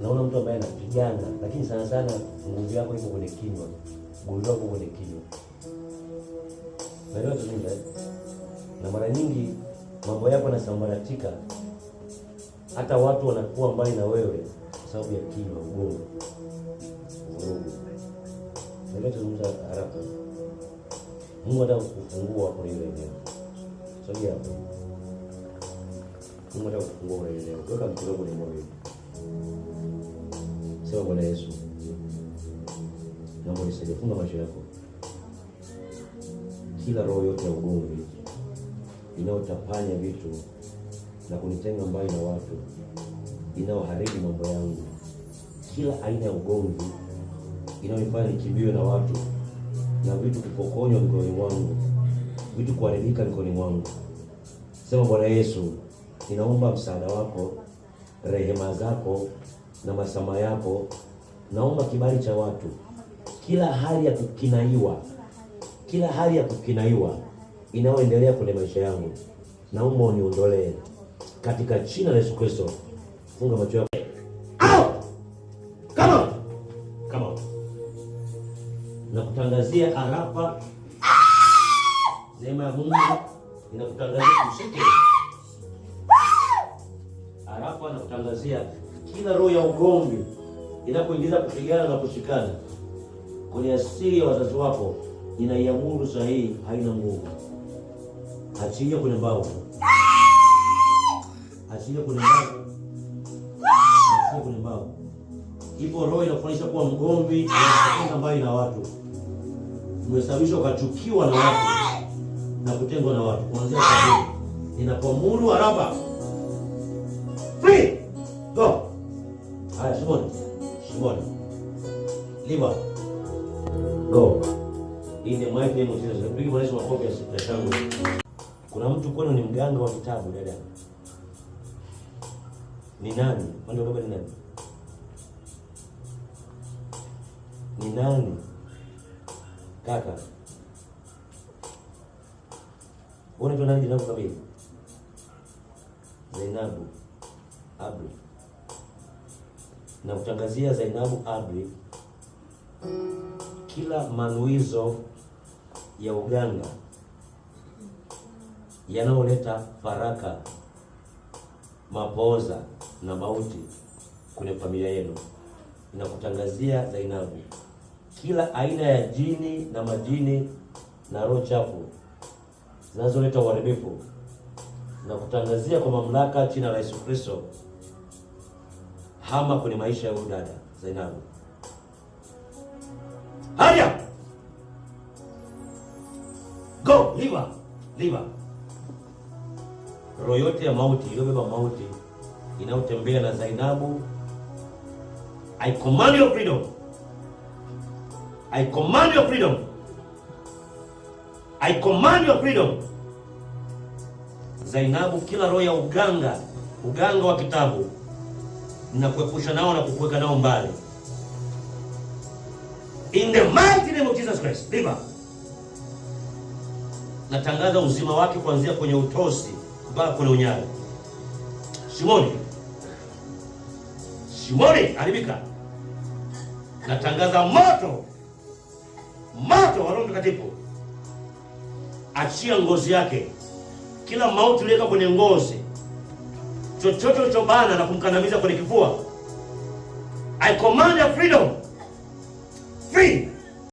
naona mtu ambaye anapigana, lakini sana sana nguvu yako iko kwenye kinywa, nguvu yako kwenye kinywa. Naelewa tuzinga, na mara nyingi mambo yako yanasambaratika, hata watu wanakuwa mbali na wewe kwa sababu ya kinywa, ugomvi, vurugu. Naelewa tuzungumza haraka. Mungu anataka kufungua kwa ile eneo. Sogea hapo. Mungu anataka kufungua kwa ile eneo. Weka mkono kwenye moyo. Sema Bwana Yesu, naomba unisaidie, funga macho yako. Kila roho yote ya ugomvi inayotapanya vitu na kunitenga mbali na watu, inayoharibu mambo yangu, kila aina ya ugomvi inayonifanya nikimbiwe na watu na vitu kupokonywa mikononi mwangu, vitu kuharibika mikononi mwangu. Sema Bwana Yesu, ninaomba msaada wako, rehema zako na masamaha yako. Naomba kibali cha watu, kila hali ya kukinaiwa inayoendelea kwenye maisha yangu, naomba uniondolee katika jina la Yesu Kristo. Funga macho yako. Come on. Nakutangazia arapa, neema ya Mungu inakutangazia ushike. Arapa nakutangazia kila roho ya ugomvi inapoingiza kupigana na kushikana kwenye asili ya wazazi wako, ninaiamuru sahihi, haina nguvu. Achilia kwenye mbao. Achilia kwenye mbao. Ipo roho inakufanyisha kuwa mgomvi, na mbali na watu. Umesababisha ukachukiwa na watu na kutengwa na watu. Kuanzia sasa ninakuamuru haraka. Free. Go. Haya, Shimoni. Liva. Go. In the mighty name of Jesus. Piga Bwana Yesu makofi ya shangwe. Kuna mtu kwenu ni mganga wa vitabu dada. Ni nani? Ndio baba ni nani? Ni nani? Kaka. Wewe ndio nani jina lako kamili? Zainabu Abri. Na kutangazia Zainabu Abri, kila manuizo ya uganga yanayoleta faraka, mapoza na mauti kwenye familia yenu, ninakutangazia Zainabu, kila aina ya jini na majini na roho chafu zinazoleta uharibifu, ninakutangazia kwa mamlaka chini ya Yesu Kristo, hama kwenye maisha ya dada Zainabu. Haya! Go! Liva! Roho yote ya mauti, iliyobeba mauti, inayotembea na Zainabu, I command your freedom. I command your freedom. I command your freedom. Zainabu, kila roho ya uganga wa kitabu, ninakuepusha nao na kukuweka nao mbali. In the mighty name of Jesus Christ. Liva. Natangaza uzima wake kuanzia kwenye utosi mpaka kwenye unyara. Shimoni, haribika. Natangaza moto wa Roho Mtakatifu. Achia ngozi yake. Kila mauti iliyoweka kwenye ngozi, chochote kilichobana na kumkandamiza kwenye kifua, I command your freedom. Free.